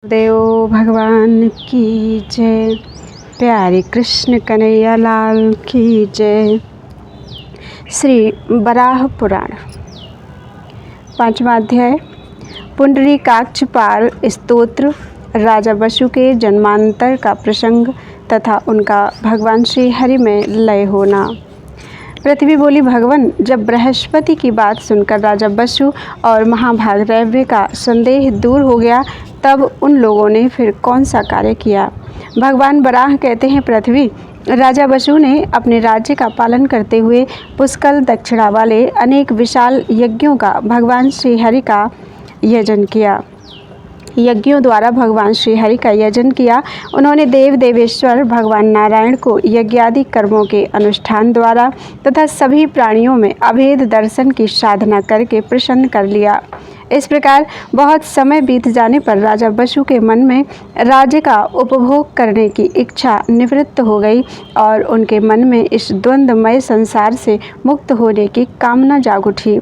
देव भगवान की जय। प्यारे कृष्ण कन्हैया लाल की जय। श्री वराह पुराण 5वां अध्याय पुंडरीकाक्ष पार स्तोत्र। राजा वसु के जन्मांतर का प्रसंग तथा उनका भगवान श्री हरि में लय होना। पृथ्वी बोली, भगवान, जब बृहस्पति की बात सुनकर राजा वसु और महाभाग रैव्य का संदेह दूर हो गया, तब उन लोगों ने फिर कौन सा कार्य किया। भगवान वराह कहते हैं, पृथ्वी, राजा वसु ने अपने राज्य का पालन करते हुए पुष्कल दक्षिणा वाले अनेक विशाल यज्ञों का भगवान श्री हरि का यजन किया। यज्ञों द्वारा भगवान श्री हरि का यजन किया। उन्होंने देव देवेश्वर भगवान नारायण को यज्ञादि कर्मों के अनुष्ठान द्वारा तथा सभी प्राणियों में अभेद दर्शन की साधना करके प्रसन्न कर लिया। इस प्रकार बहुत समय बीत जाने पर राजा वसु के मन में राज्य का उपभोग करने की इच्छा निवृत्त हो गई और उनके मन में इस द्वंद्वमय संसार से मुक्त होने की कामना जाग उठी।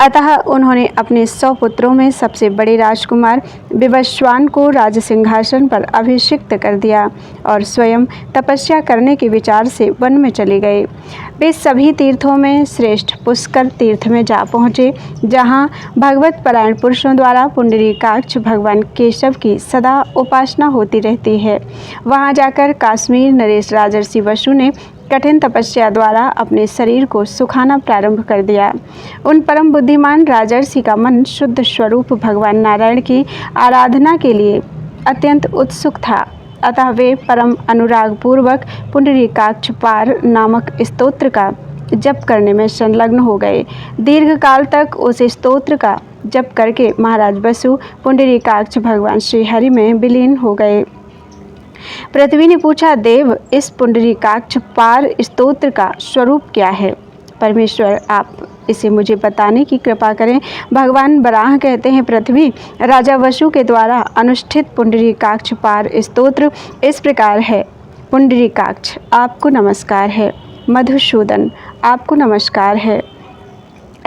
अतः उन्होंने अपने 100 पुत्रों में सबसे बड़े राजकुमार विवस्वान को राज सिंहासन पर अभिषिक्त कर दिया और स्वयं तपस्या करने के विचार से वन में चले गए। वे सभी तीर्थों में श्रेष्ठ पुष्कर तीर्थ में जा पहुँचे, जहाँ भगवत परायण पुरुषों द्वारा पुंडरीकाक्ष भगवान केशव की सदा उपासना होती रहती है। वहाँ जाकर काश्मीर नरेश राजर्षि वसु ने कठिन तपस्या द्वारा अपने शरीर को सुखाना प्रारंभ कर दिया। उन परम बुद्धिमान राजर्षि का मन शुद्ध स्वरूप भगवान नारायण की आराधना के लिए अत्यंत उत्सुक था। अतः वे परम अनुराग पूर्वक पुंडरीकाक्ष पार नामक स्तोत्र का जप करने में संलग्न हो गए। दीर्घ काल तक उस स्तोत्र का जप करके महाराज वसु पुंडरीकाक्ष भगवान श्री हरि में विलीन हो गए। पृथ्वी ने पूछा, देव, इस पुंडरीकाक्ष पार स्तोत्र का स्वरूप क्या है? परमेश्वर, आप इसे मुझे बताने की कृपा करें। भगवान वराह कहते हैं, पृथ्वी, राजा वसु के द्वारा अनुष्ठित पुंडरीकाक्ष पार स्तोत्र इस प्रकार है। पुंडरीकाक्ष, आपको नमस्कार है। मधुसूदन, आपको नमस्कार है।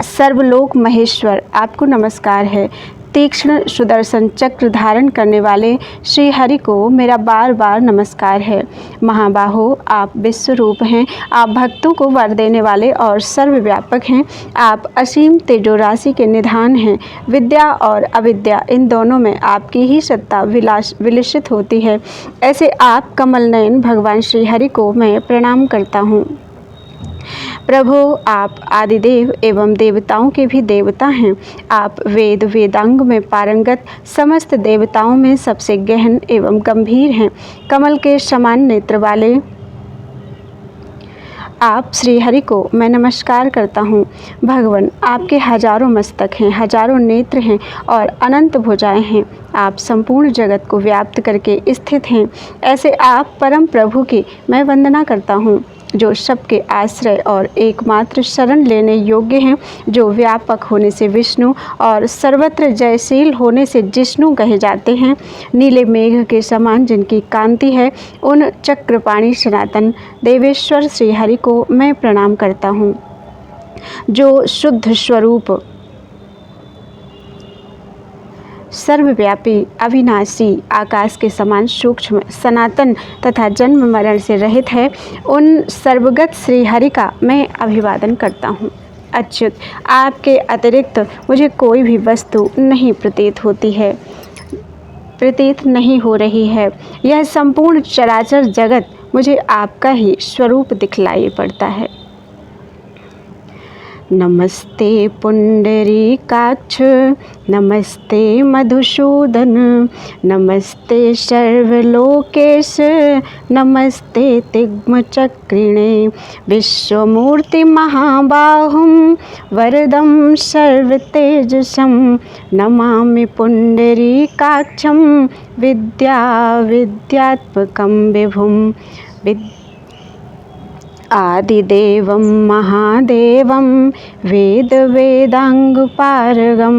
सर्वलोक महेश्वर, आपको नमस्कार है। तीक्ष्ण सुदर्शन चक्र धारण करने वाले श्री हरि को मेरा बार बार नमस्कार है। महाबाहो, आप विश्वरूप हैं। आप भक्तों को वर देने वाले और सर्वव्यापक हैं। आप असीम तेजो राशि के निधान हैं। विद्या और अविद्या, इन दोनों में आपकी ही सत्ता विलसित होती है। ऐसे आप कमल नयन भगवान श्री हरि को मैं प्रणाम करता हूँ। प्रभु, आप आदिदेव एवं देवताओं के भी देवता हैं। आप वेद वेदांग में पारंगत, समस्त देवताओं में सबसे गहन एवं गंभीर हैं। कमल के समान नेत्र वाले आप श्री हरि को मैं नमस्कार करता हूँ। भगवान, आपके हजारों मस्तक हैं, हजारों नेत्र हैं और अनंत भुजाएं हैं। आप संपूर्ण जगत को व्याप्त करके स्थित हैं। ऐसे आप परम प्रभु की मैं वंदना करता हूँ, जो सबके आश्रय और एकमात्र शरण लेने योग्य हैं, जो व्यापक होने से विष्णु और सर्वत्र जयशील होने से जिष्णु कहे जाते हैं। नीले मेघ के समान जिनकी कांति है, उन चक्रपाणी सनातन देवेश्वर श्री हरि को मैं प्रणाम करता हूँ, जो शुद्ध स्वरूप, सर्वव्यापी, अविनाशी, आकाश के समान सूक्ष्म, सनातन तथा जन्म मरण से रहित है। उन सर्वगत श्री हरि का मैं अभिवादन करता हूँ। अच्युत, आपके अतिरिक्त मुझे कोई भी वस्तु नहीं प्रतीत नहीं हो रही है। यह संपूर्ण चराचर जगत मुझे आपका ही स्वरूप दिखलाई पड़ता है। नमस्ते पुंडरीकाक्ष, नमस्ते मधुसूदन, नमस्ते सर्वलोकेश, नमस्ते तिग्मचक्रिणे, विश्वमूर्ति महाबाहुं, वरदं सर्वतेजसं, नमामि पुंडरीकाक्षं, विद्यात्मकं विभुं, आदिदेवं महादेवं, वेद वेदांगपारगं,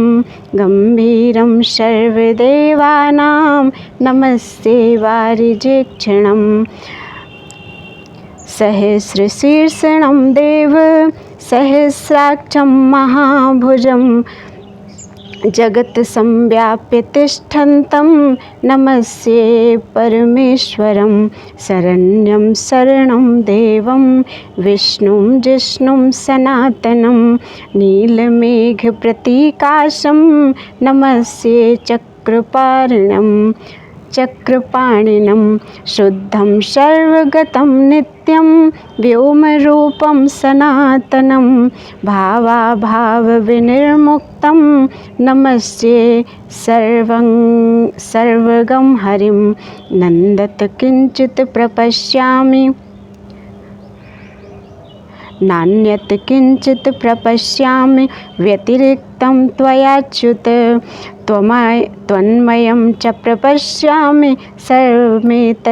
गंभीरं सर्वदेवानां, नमस्ते वारिजेक्षणं, सहस्रशीर्षणं देव, सहस्राक्षं महाभुजं, जगत संव्याप्य तिष्ठन्तं नमस्ये परमेश्वरं शरण्यं शरणं देवं विष्णुं जिष्णुं सनातनं नीलमेघप्रतीकाशं नमस्ये चक्रपाणिनं शुद्धं सर्वगतं नित्यं व्योमरूपं सनातनं भावाभावविनिर्मुक्तं नमस्ये सर्वगं हरिं नन्दत किञ्चित् प्रपश्यामि नान्यत् किञ्चित् प्रपश्यामि व्यतिरिक्तं त्वयाच्युत त्वन्मयं च प्रपश्यामि सर्वमेतच्चराचरम्।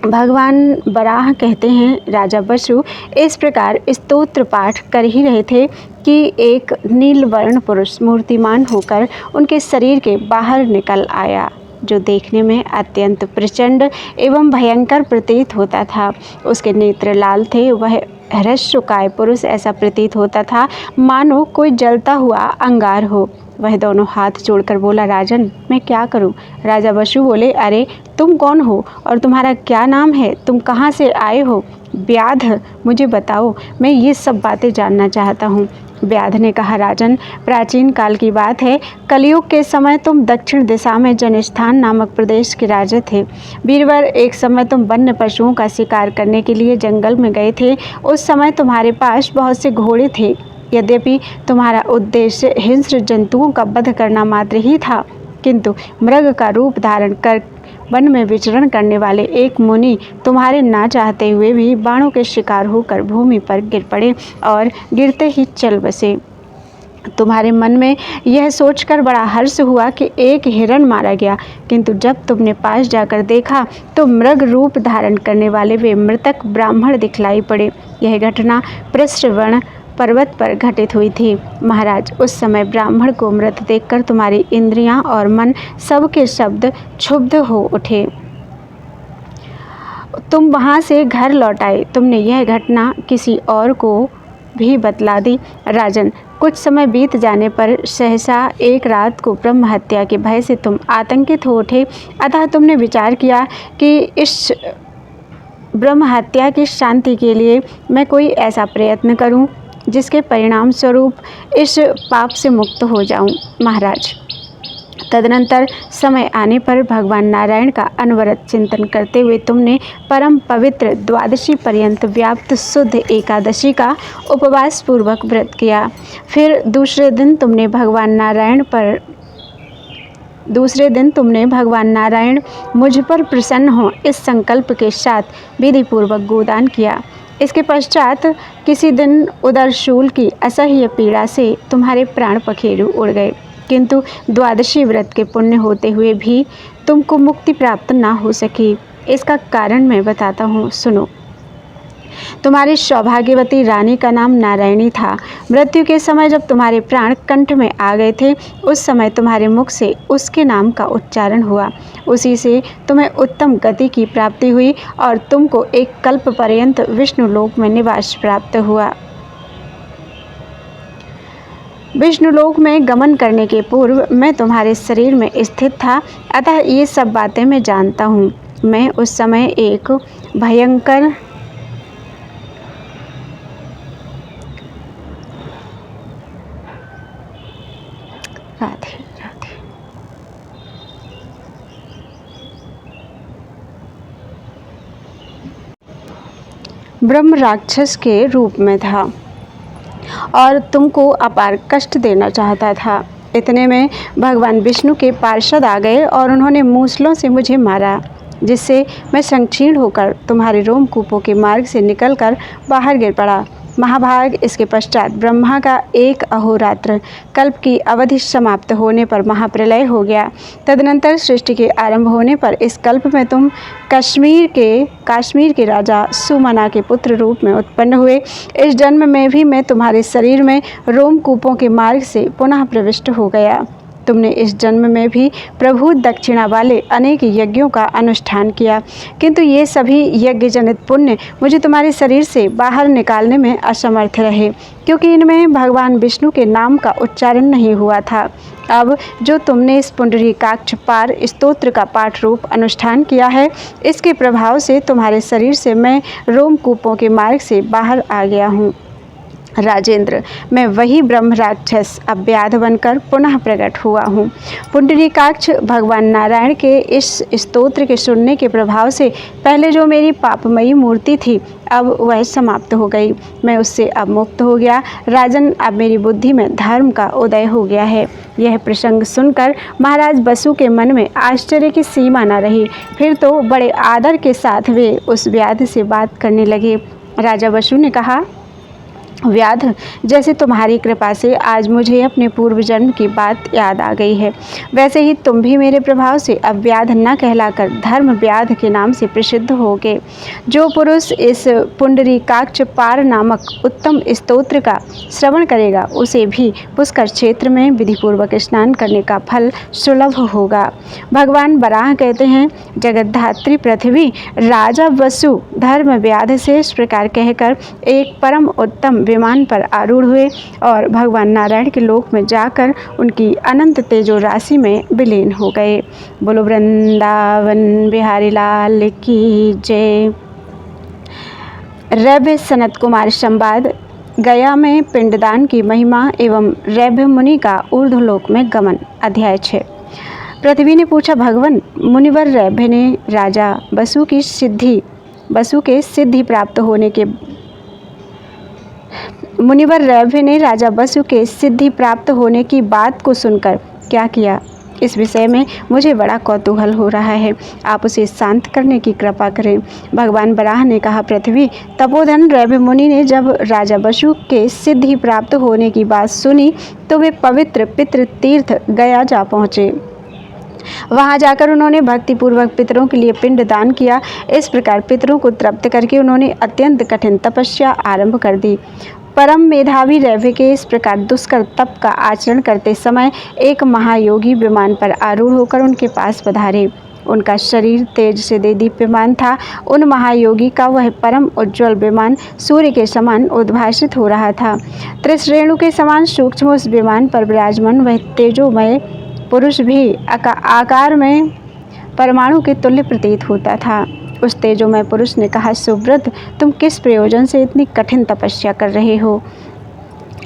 भगवान बराह कहते हैं, राजा बसु इस प्रकार स्तोत्र पाठ कर ही रहे थे कि एक नीलवर्ण पुरुष मूर्तिमान होकर उनके शरीर के बाहर निकल आया, जो देखने में अत्यंत प्रचंड एवं भयंकर प्रतीत होता था। उसके नेत्र लाल थे। वह हृष्यकाय पुरुष ऐसा प्रतीत होता था मानो कोई जलता हुआ अंगार हो। वह दोनों हाथ जोड़कर बोला, राजन मैं क्या करूं? राजा बसु बोले, अरे तुम कौन हो और तुम्हारा क्या नाम है? तुम कहाँ से आए हो? व्याध, मुझे बताओ, मैं ये सब बातें जानना चाहता हूँ। व्याध ने कहा, राजन प्राचीन काल की बात है। कलयुग के समय तुम दक्षिण दिशा में जनस्थान नामक प्रदेश के राजा थे। वीरवर, एक समय तुम वन्य पशुओं का शिकार करने के लिए जंगल में गए थे। उस समय तुम्हारे पास बहुत से घोड़े थे। यद्यपि तुम्हारा उद्देश्य हिंस्र जंतुओं का वध करना मात्र ही था, किंतु मृग का रूप धारण कर वन में विचरण करने वाले एक मुनि तुम्हारे ना चाहते हुए भी बाणों के शिकार होकर भूमि पर गिर पड़े और गिरते ही चल बसे। तुम्हारे मन में यह सोचकर बड़ा हर्ष हुआ कि एक हिरण मारा गया, किंतु जब तुमने पास जाकर देखा तो मृग रूप धारण करने वाले वे मृतक ब्राह्मण दिखलाई पड़े। यह घटना पृष्ठवर्ण पर्वत पर घटित हुई थी। महाराज, उस समय ब्राह्मण को मृत देखकर तुम्हारी इंद्रियां और मन सबके शब्द क्षुब्ध हो उठे। तुम वहां से घर लौट आए। तुमने यह घटना किसी और को भी बतला दी। राजन, कुछ समय बीत जाने पर सहसा एक रात को ब्रह्म हत्या के भय से तुम आतंकित हो उठे। अतः तुमने विचार किया कि इस ब्रह्म हत्या की शांति के लिए मैं कोई ऐसा प्रयत्न करूं जिसके परिणाम स्वरूप इस पाप से मुक्त हो जाऊं। महाराज, तदनंतर समय आने पर भगवान नारायण का अनवरत चिंतन करते हुए तुमने परम पवित्र द्वादशी पर्यंत व्याप्त शुद्ध एकादशी का उपवास पूर्वक व्रत किया। फिर दूसरे दिन तुमने भगवान नारायण मुझ पर प्रसन्न हो इस संकल्प के साथ विधि पूर्वक गोदान किया। इसके पश्चात किसी दिन उदरशूल की असह्य पीड़ा से तुम्हारे प्राण पखेरु उड़ गए, किंतु द्वादशी व्रत के पुण्य होते हुए भी तुमको मुक्ति प्राप्त ना हो सकी। इसका कारण मैं बताता हूँ, सुनो। तुम्हारी सौभाग्यवती रानी का नाम नारायणी था। मृत्यु के समय जब तुम्हारे प्राण कंठ में आ गए थे, उस समय तुम्हारे मुख से उसके नाम का उच्चारण हुआ। उसी से तुम्हें उत्तम गति की प्राप्ति हुई और तुमको एक कल्प पर्यंत विष्णु लोक में निवास प्राप्त हुआ। विष्णुलोक में गमन करने के पूर्व मैं तुम्हारे शरीर में स्थित था, अतः ये सब बातें मैं जानता हूँ। मैं उस समय एक भयंकर राधे राधे ब्रह्म राक्षस के रूप में था और तुमको अपार कष्ट देना चाहता था। इतने में भगवान विष्णु के पार्षद आ गए और उन्होंने मूसलों से मुझे मारा, जिससे मैं संक्षीण होकर तुम्हारे रोमकूपों के मार्ग से निकलकर बाहर गिर पड़ा। महाभाग, इसके पश्चात ब्रह्मा का एक अहोरात्र कल्प की अवधि समाप्त होने पर महाप्रलय हो गया। तदनंतर सृष्टि के आरंभ होने पर इस कल्प में तुम काश्मीर के राजा सुमना के पुत्र रूप में उत्पन्न हुए। इस जन्म में भी मैं तुम्हारे शरीर में रोमकूपों के मार्ग से पुनः प्रविष्ट हो गया। तुमने इस जन्म में भी प्रभु दक्षिणा वाले अनेक यज्ञों का अनुष्ठान किया, किंतु ये सभी यज्ञ जनित पुण्य मुझे तुम्हारे शरीर से बाहर निकालने में असमर्थ रहे, क्योंकि इनमें भगवान विष्णु के नाम का उच्चारण नहीं हुआ था। अब जो तुमने इस पुंडरीकाक्ष पार स्तोत्र का पाठ रूप अनुष्ठान किया है, इसके प्रभाव से तुम्हारे शरीर से मैं रोमकूपों के मार्ग से बाहर आ गया हूँ। राजेंद्र, मैं वही ब्रह्म राक्षस अब व्याध बनकर पुनः प्रकट हुआ हूँ। पुंडरीकाक्ष भगवान नारायण के इस स्तोत्र के सुनने के प्रभाव से पहले जो मेरी पापमयी मूर्ति थी, अब वह समाप्त हो गई। मैं उससे अब मुक्त हो गया। राजन, अब मेरी बुद्धि में धर्म का उदय हो गया है। यह प्रसंग सुनकर महाराज बसु के मन में आश्चर्य की सीमा न रही। फिर तो बड़े आदर के साथ वे उस व्याध से बात करने लगे। राजा बसु ने कहा, व्याध, जैसे तुम्हारी कृपा से आज मुझे अपने पूर्व जन्म की बात याद आ गई है, वैसे ही तुम भी मेरे प्रभाव से अब व्याध न कहलाकर धर्म व्याध के नाम से प्रसिद्ध होगे। जो पुरुष इस पुंडरीकाक्ष पार नामक उत्तम स्तोत्र का श्रवण करेगा, उसे भी पुष्कर क्षेत्र में विधिपूर्वक स्नान करने का फल सुलभ होगा। भगवान बराह कहते हैं, जगद्धात्री पृथ्वी राजा वसु धर्म व्याध से इस प्रकार कहकर एक परम उत्तम विमान पर आरूढ़ हुए और भगवान नारायण के लोक में जाकर उनकी अनंत तेजो राशि में विलीन हो गए। बोलो वृंदावन बिहारी लाल की जय। रैभ्य सनत कुमार संवाद। गया में पिंडदान की महिमा एवं रैभ्य मुनि का ऊर्ध्वलोक में गमन। अध्याय 6। पृथ्वी ने पूछा, भगवान, मुनिवर रैभ्य ने राजा बसु के सिद्धि प्राप्त होने के मुनिवर रैभ्य ने राजा बसु के सिद्धि प्राप्त होने की बात को सुनकर क्या किया? इस विषय में मुझे बड़ा कौतूहल हो रहा है। आप उसे शांत करने की कृपा करें। भगवान बराह ने कहा, पृथ्वी, तपोधन रैभ्य मुनि ने जब राजा बसु के सिद्धि प्राप्त होने की बात सुनी तो वे पवित्र पितृ तीर्थ गया जा पहुँचे। वहां जाकर उन्होंने भक्तिपूर्वक पितरों के लिए पिंड दान किया। इस प्रकार पितरों को तृप्त करके उन्होंने अत्यंत कठिन तपस्या आरंभ कर दी। परम मेधावी रैभ्य के इस प्रकार दुष्कर तप का आचरण करते समय एक महायोगी विमान पर आरूढ़ होकर उनके पास पधारे। उनका शरीर तेज से दीप्यमान था। उन महायोगी का वह परम उज्ज्वल विमान सूर्य के समान उद्भासित हो रहा था। त्रिश्रेणु के समान सूक्ष्म उस विमान पर विराजमान वह तेजोमय पुरुष भी आकार में परमाणु के तुल्य प्रतीत होता था। उस तेजोमय पुरुष ने कहा, सुव्रत, तुम किस प्रयोजन से इतनी कठिन तपस्या कर रहे हो?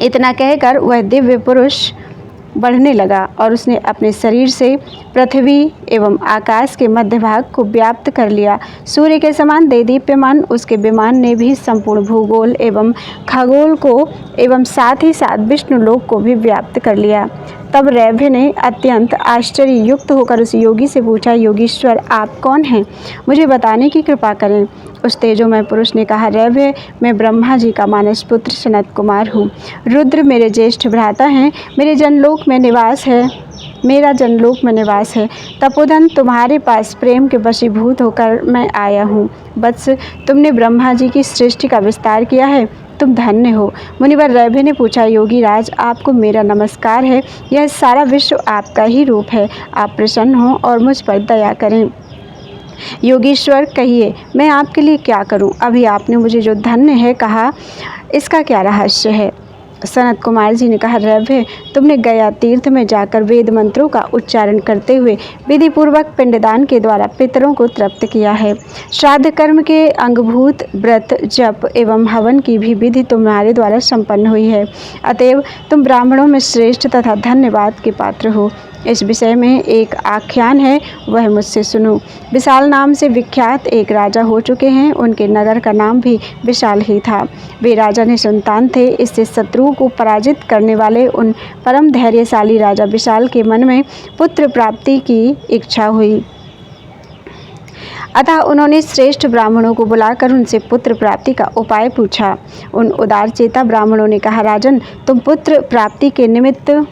इतना कहकर वह दिव्य पुरुष बढ़ने लगा और उसने अपने शरीर से पृथ्वी एवं आकाश के मध्य भाग को व्याप्त कर लिया। सूर्य के समान देदीप्यमान उसके विमान ने भी संपूर्ण भूगोल एवं खगोल को एवं साथ ही साथ विष्णु लोक को भी व्याप्त कर लिया। तब रैभ्य ने अत्यंत आश्चर्य युक्त होकर उस योगी से पूछा, योगीश्वर, आप कौन हैं? मुझे बताने की कृपा करें। उस तेजोमय पुरुष ने कहा, रैभ्य, मैं ब्रह्मा जी का मानस पुत्र सनत कुमार हूँ। रुद्र मेरे ज्येष्ठ भ्राता हैं। मेरा जनलोक में निवास है। तपोधन, तुम्हारे पास प्रेम के वशीभूत होकर मैं आया हूँ। वत्स, तुमने ब्रह्मा जी की सृष्टि का विस्तार किया है, तुम धन्य हो। मुनिवर रैभ्य ने पूछा, योगी राज, आपको मेरा नमस्कार है। यह सारा विश्व आपका ही रूप है। आप प्रसन्न हो और मुझ पर दया करें। योगीश्वर, कहिए, मैं आपके लिए क्या करूं? अभी आपने मुझे जो धन्य है कहा, इसका क्या रहस्य है? सनत कुमार जी ने कहा, रैभ्य, तुमने गया तीर्थ में जाकर वेद मंत्रों का उच्चारण करते हुए विधिपूर्वक पिंडदान के द्वारा पितरों को तृप्त किया है। श्राद्ध कर्म के अंगभूत व्रत, जप एवं हवन की भी विधि तुम्हारे द्वारा संपन्न हुई है। अतएव तुम ब्राह्मणों में श्रेष्ठ तथा धन्यवाद के पात्र हो। इस विषय में एक आख्यान है, वह मुझसे सुनो। विशाल नाम से विख्यात एक राजा हो चुके हैं। उनके नगर का नाम भी विशाल ही था। वे राजा ने संतान थे। इससे शत्रुओं को पराजित करने वाले उन परम धैर्यशाली राजा विशाल के मन में पुत्र प्राप्ति की इच्छा हुई। अतः उन्होंने श्रेष्ठ ब्राह्मणों को बुलाकर उनसे पुत्र प्राप्ति का उपाय पूछा। उन उदारचेता ब्राह्मणों ने कहा, राजन, तुम पुत्र प्राप्ति के निमित्त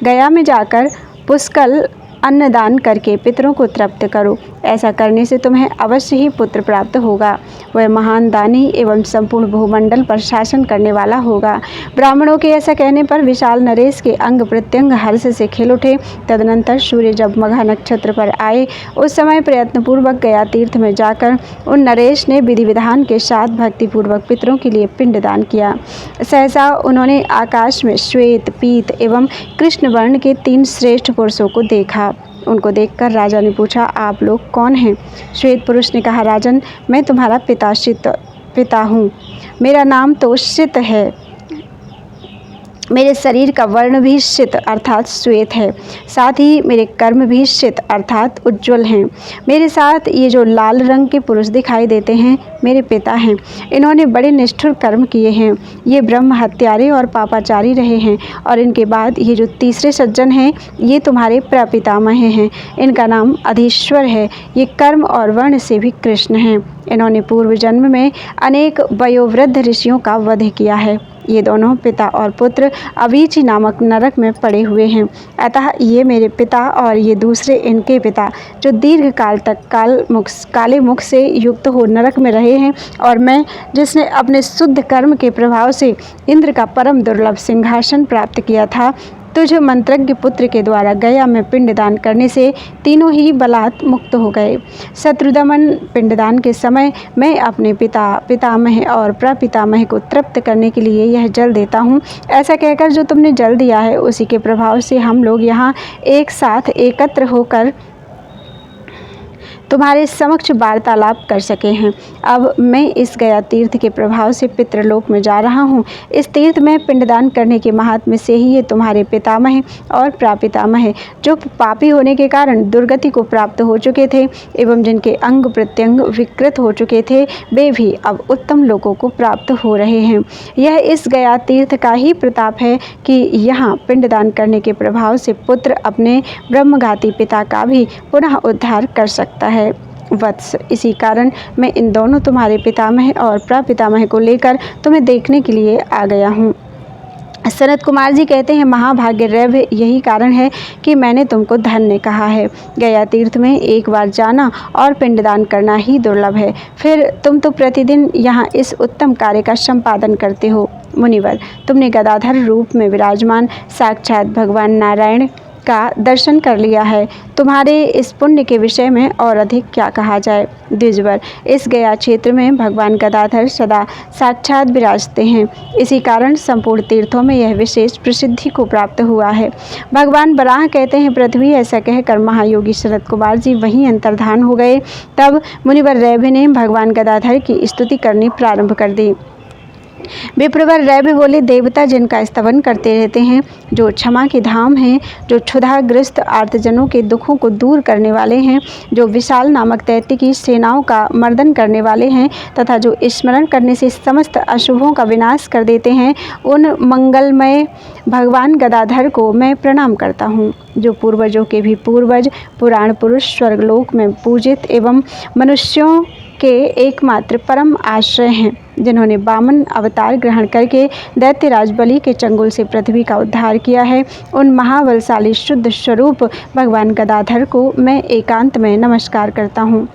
गया में जाकर पुष्कल अन्नदान करके पितरों को तृप्त करो। ऐसा करने से तुम्हें अवश्य ही पुत्र प्राप्त होगा। वह महान दानी एवं संपूर्ण भूमंडल पर शासन करने वाला होगा। ब्राह्मणों के ऐसा कहने पर विशाल नरेश के अंग प्रत्यंग हर्ष से खिल उठे। तदनंतर सूर्य जब मघा नक्षत्र पर आए, उस समय प्रयत्नपूर्वक गया तीर्थ में जाकर उन नरेश ने विधि विधान के साथ भक्तिपूर्वक पितरों के लिए पिंडदान किया। सहसा उन्होंने आकाश में श्वेत, पीत एवं कृष्ण वर्ण के 3 श्रेष्ठ पुरुषों को देखा। उनको देखकर राजा ने पूछा, आप लोग कौन हैं? श्वेत पुरुष ने कहा, राजन, मैं तुम्हारा पिता हूँ। मेरा नाम तो श्रित है। मेरे शरीर का वर्ण भी श्रित अर्थात श्वेत है। साथ ही मेरे कर्म भी श्रित अर्थात उज्ज्वल हैं। मेरे साथ ये जो लाल रंग के पुरुष दिखाई देते हैं, मेरे पिता हैं। इन्होंने बड़े निष्ठुर कर्म किए हैं। ये ब्रह्म हत्यारे और पापाचारी रहे हैं। और इनके बाद ये जो तीसरे सज्जन हैं, ये तुम्हारे प्रपितामह हैं। इनका नाम अधीश्वर है। ये कर्म और वर्ण से भी कृष्ण हैं। इन्होंने पूर्व जन्म में अनेक वयोवृद्ध ऋषियों का वध किया है। ये दोनों पिता और पुत्र अवीची नामक नरक में पड़े हुए हैं। अतः ये मेरे पिता और ये दूसरे इनके पिता, जो दीर्घ काल तक काले मुख से युक्त हो नरक में रहे हैं, और मैं, जिसने अपने शुद्ध कर्म के प्रभाव से इंद्र का परम दुर्लभ सिंहासन प्राप्त किया था, तुझ मंत्रज्ञ पुत्र के द्वारा गया में पिंडदान करने से तीनों ही बलात् मुक्त हो गए। शत्रुदमन पिंडदान के समय मैं अपने पिता, पितामह और प्रपितामह को तृप्त करने के लिए यह जल देता हूँ। ऐसा कहकर जो तुमने जल दिया है, उसी के प्रभाव से हम लोग यहाँ एक साथ एकत्र होकर तुम्हारे समक्ष वार्तालाप कर सके हैं। अब मैं इस गया तीर्थ के प्रभाव से पितृलोक में जा रहा हूँ। इस तीर्थ में पिंडदान करने के महात्म्य से ही ये तुम्हारे पितामह और प्रापितामह, जो पापी होने के कारण दुर्गति को प्राप्त हो चुके थे एवं जिनके अंग प्रत्यंग विकृत हो चुके थे, वे भी अब उत्तम लोकों को प्राप्त हो रहे हैं। यह इस गया तीर्थ का ही प्रताप है कि यहाँ पिंडदान करने के प्रभाव से पुत्र अपने ब्रह्मघाती पिता का भी पुनः उद्धार कर सकता है। वत्स, इसी कारण मैं इन दोनों तुम्हारे पितामह और प्रपितामह को लेकर तुम्हें देखने के लिए आ गया हूँ। सनत कुमार जी कहते हैं, महाभाग्य रैभ, यही कारण है कि मैंने तुमको धन्य कहा है। गया तीर्थ में एक बार जाना और पिंडदान करना ही दुर्लभ है। फिर तुम तो प्रतिदिन यहाँ इस उत्तम कार्य का संपादन करते हो। मुनिवर, तुमने गदाधर रूप में विराजमान साक्षात भगवान नारायण का दर्शन कर लिया है। तुम्हारे इस पुण्य के विषय में और अधिक क्या कहा जाए। द्विजवर, इस गया क्षेत्र में भगवान गदाधर सदा साक्षात विराजते हैं। इसी कारण संपूर्ण तीर्थों में यह विशेष प्रसिद्धि को प्राप्त हुआ है। भगवान बराह कहते हैं, पृथ्वी, ऐसा कहकर महायोगी शरद कुमार जी वहीं अंतर्धान हो गए। तब मुनिवर रैभ ने भगवान गदाधर की स्तुति करनी प्रारंभ कर दी। विप्रवर रैभ बोले, देवता जिनका स्तवन करते रहते हैं, जो क्षमा के धाम हैं, जो क्षुधाग्रस्त आर्तजनों के दुखों को दूर करने वाले हैं, जो विशाल नामक दैत्य की सेनाओं का मर्दन करने वाले हैं, तथा जो स्मरण करने से समस्त अशुभों का विनाश कर देते हैं, उन मंगलमय भगवान गदाधर को मैं प्रणाम करता हूँ, जो पूर्वजों के भी पूर्वज, पुराण पुरुष, स्वर्गलोक में पूजित एवं मनुष्यों के एकमात्र परम आश्रय हैं, जिन्होंने वामन अवतार ग्रहण करके दैत्यराज बलि के चंगुल से पृथ्वी का उद्धार किया है। उन महाबलशाली शुद्ध स्वरूप भगवान गदाधर को मैं एकांत में नमस्कार करता हूँ,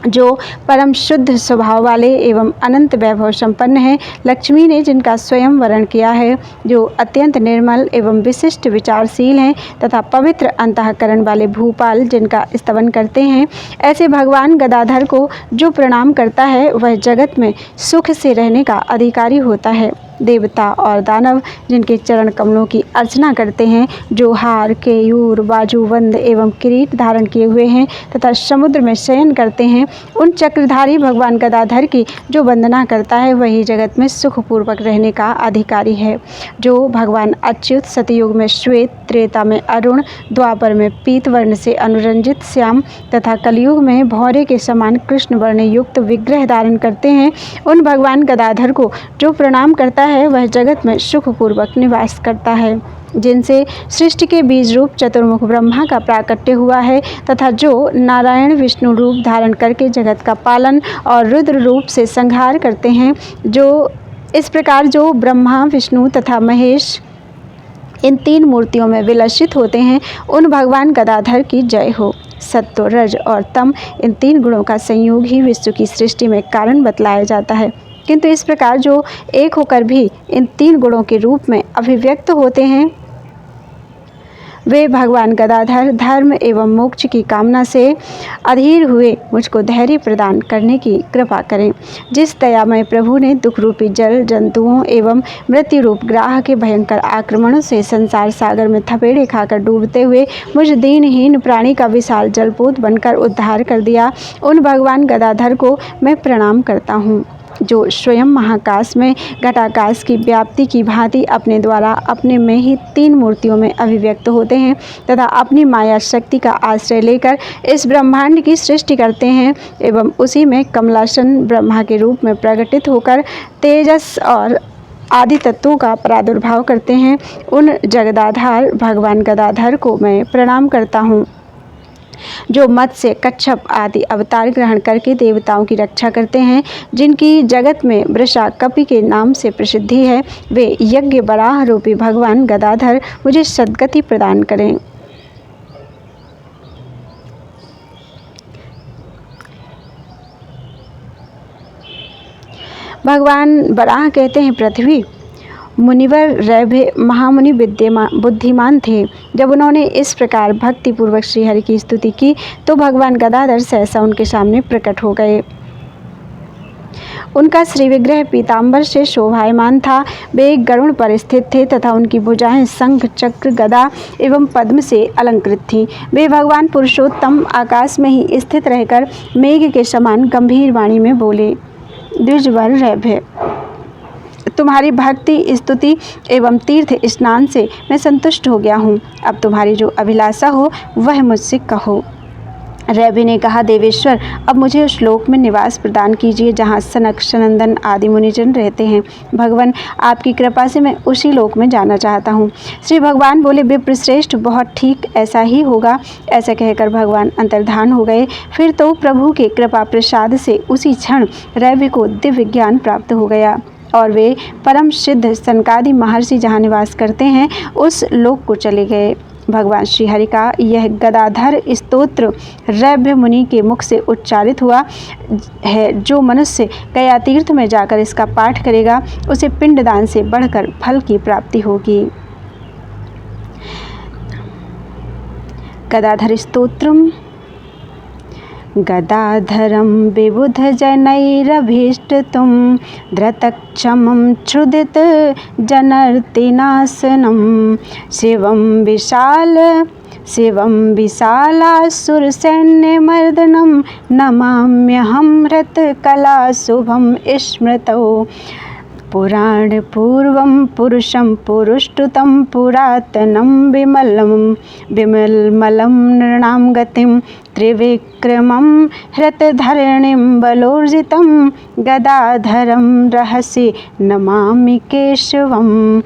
जो परम शुद्ध स्वभाव वाले एवं अनंत वैभव संपन्न है। लक्ष्मी ने जिनका स्वयं वरण किया है, जो अत्यंत निर्मल एवं विशिष्ट विचारशील हैं, तथा पवित्र अंतःकरण वाले भूपाल जिनका स्तवन करते हैं, ऐसे भगवान गदाधर को जो प्रणाम करता है, वह जगत में सुख से रहने का अधिकारी होता है। देवता और दानव जिनके चरण कमलों की अर्चना करते हैं, जो हार, केयूर, बाजूबंद एवं किरीट धारण किए हुए हैं तथा समुद्र में शयन करते हैं, उन चक्रधारी भगवान गदाधर की जो वंदना करता है, वही जगत में सुखपूर्वक रहने का अधिकारी है। जो भगवान अच्युत सतयुग में श्वेत, त्रेता में अरुण, द्वापर में पीत वर्ण से अनुरंजित श्याम तथा कलयुग में भौरे के समान कृष्ण वर्ण युक्त विग्रह धारण करते हैं, उन भगवान गदाधर को जो प्रणाम करता है, वह जगत में सुखपूर्वक निवास करता है। जिनसे सृष्टि के बीज रूप चतुर्मुख ब्रह्मा का प्राकट्य हुआ है, तथा जो नारायण विष्णु रूप धारण करके जगत का पालन और रुद्र रूप से संहार करते हैं, जो इस प्रकार जो ब्रह्मा, विष्णु तथा महेश इन 3 मूर्तियों में विलसित होते हैं, उन भगवान गदाधर की जय हो। सत्व, रज और तम, इन 3 गुणों का संयोग ही विश्व की सृष्टि में कारण बतलाया जाता है। किंतु इस प्रकार जो एक होकर भी इन 3 गुणों के रूप में अभिव्यक्त होते हैं, वे भगवान गदाधर धर्म एवं मोक्ष की कामना से अधीर हुए मुझको धैर्य प्रदान करने की कृपा करें। जिस दयामय प्रभु ने दुख रूपी जल जंतुओं एवं मृत्यु रूप ग्राह के भयंकर आक्रमणों से संसार सागर में थपेड़े खाकर डूबते हुए मुझ दीनहीन प्राणी का विशाल जलपोत बनकर उद्धार कर दिया, उन भगवान गदाधर को मैं प्रणाम करता हूँ, जो स्वयं महाकाश में घटाकाश की व्याप्ति की भांति अपने द्वारा अपने में ही 3 मूर्तियों में अभिव्यक्त होते हैं तथा अपनी माया शक्ति का आश्रय लेकर इस ब्रह्मांड की सृष्टि करते हैं एवं उसी में कमलासन ब्रह्मा के रूप में प्रकटित होकर तेजस और आदि तत्वों का प्रादुर्भाव करते हैं। उन जगदाधार भगवान गदाधर को मैं प्रणाम करता हूँ, जो मत्स्य, कच्छप आदि अवतार ग्रहण करके देवताओं की रक्षा करते हैं, जिनकी जगत में वृषा कपि के नाम से प्रसिद्धि है। वे यज्ञ वराह रूपी भगवान गदाधर मुझे सद्गति प्रदान करें। भगवान वराह कहते हैं, पृथ्वी मुनिवर रैभ्य महामुनि बुद्धिमान थे। जब उन्होंने इस प्रकार भक्ति पूर्वक श्रीहरि की स्तुति की तो भगवान गदाधर सहसा उनके सामने प्रकट हो गए। उनका श्री विग्रह पीताम्बर से शोभायमान था। वे एक गरुड़ पर स्थित थे तथा उनकी भुजाएं शंख, चक्र, गदा एवं पद्म से अलंकृत थीं। वे भगवान पुरुषोत्तम आकाश में ही स्थित रहकर मेघ के समान गंभीर वाणी में बोले, द्विजवर रैभ्य, तुम्हारी भक्ति, स्तुति एवं तीर्थ स्नान से मैं संतुष्ट हो गया हूँ। अब तुम्हारी जो अभिलाषा हो वह मुझसे कहो। रैभ्य ने कहा, देवेश्वर, अब मुझे उस लोक में निवास प्रदान कीजिए जहाँ सनक, सनंदन आदि मुनिजन रहते हैं। भगवान, आपकी कृपा से मैं उसी लोक में जाना चाहता हूँ। श्री भगवान बोले, विप्रश्रेष्ठ, बहुत ठीक, ऐसा ही होगा। ऐसा कहकर भगवान अंतर्धान हो गए। फिर तो प्रभु के कृपा प्रसाद से उसी क्षण रैभ्य को दिव्य ज्ञान प्राप्त हो गया और वे परम सिद्ध सनकादि महर्षि जहाँ निवास करते हैं उस लोक को चले गए। भगवान श्रीहरि का यह गदाधर स्तोत्र रैभ्य मुनि के मुख से उच्चारित हुआ है। जो मनुष्य गया तीर्थ में जाकर इसका पाठ करेगा उसे पिंडदान से बढ़कर फल की प्राप्ति होगी। गदाधर स्तोत्रम। गदाधरं विबुधजनैरभीष्टतुं धृतक्षमं क्षुदितजनार्तिनाशनं शिवं विशालासुरसैन्यमर्दनं नमाम्यहं हृतकलाशुभं स्मृतौ पुराणपूर्वं पुरुषं पुरुष्टुतं पुरातनं विमलमलं नृणां गतिं त्रिविक्रमं हृतधरणिं बलोर्जितं गदाधरं रहसि नमामि केशवम्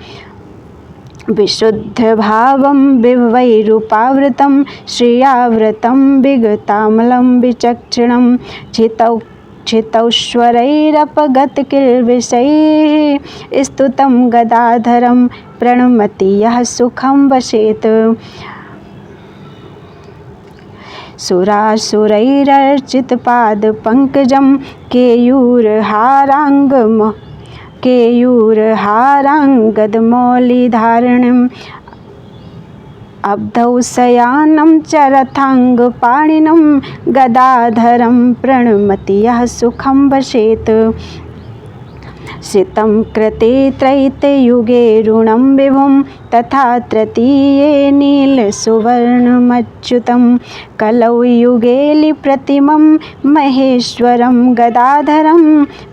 विशुद्धभावं विवैरूपावृतं श्रियावृतं विगतामलं विचक्षणं चितौश्वरैरपगतकिल्बिषैः स्तुतं गदाधरं प्रणमति यः सुखं वसेत् सुरासुरैरर्चितपादपङ्कजं केयूरहाराङ्गदमौलिधारिणीम् अब्धौ शयानं चरथाङ्गपाणिनं गदाधरं प्रणमति यः सुखं वसेत् सितं कृते त्रैतयुगे ऋणं विभुं तथा तृतीये नीलसुवर्णमच्युतं कलौ युगे लिप्रतिमं महेश्वरं गदाधरं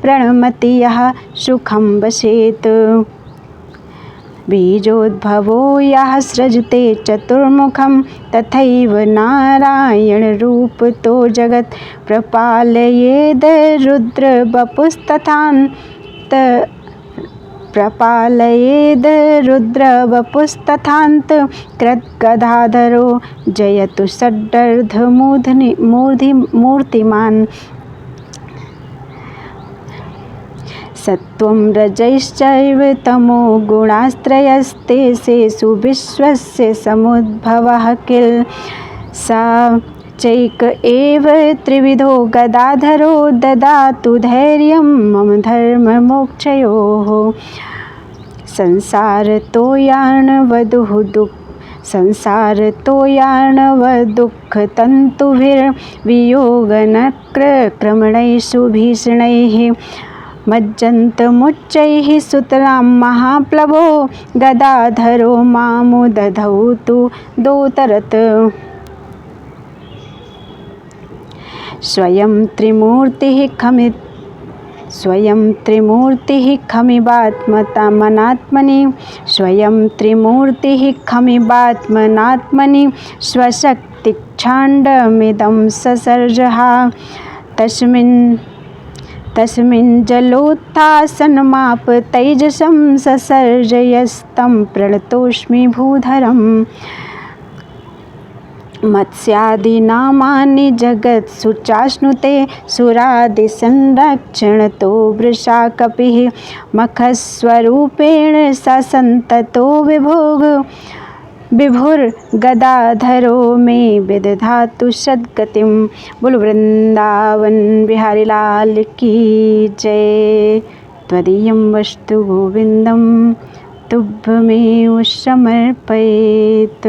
प्रणमति यः सुखं वसेत् बीजोद्भवो यः सृजते चतुर्मुखं तथैव नारायणरूपतो जगत् प्रपालयेद् रुद्रवपुस्तथान्त कृद्गदाधरो जयतु षड्दर्धमूर्तिमान् सत्वं रजश्चैव तमो गुणास्त्रयस्तेषु विश्वस्य समुद्भवः किल सा चैक एव त्रिविधो गदाधरो ददातु धैर्यं मम धर्ममोक्षयोः संसारतोयार्णवदुःखतन्तुभिर्वियोगनक्रमणैषु भीषणैः मज्जन्तमुच्चैः सुतरां महाप्लवो गदाधरो मामुदधौ तु दोतरत् स्वयं त्रिमूर्तिः खमिवात्मनात्मनि स्वशक्तिच्छाण्डमिदं ससर्जः तस्मिन् जलोत्थासनमाप तैजसं ससर्जयस्तं प्रणतोऽस्मि भूधरम् मत्स्यादीनामानि जगत्सु चाश्नुते सुरादिसंरक्षणतो वृषा कपिः मखस्वरूपेण स सन्ततो विभुर्गदाधरो मे विदधातु सद्गतिं। बोलो वृंदावन बिहारी लाल की जय। त्वदीयं वस्तु गोविन्दं तुभ्यमेव समर्पयेत्।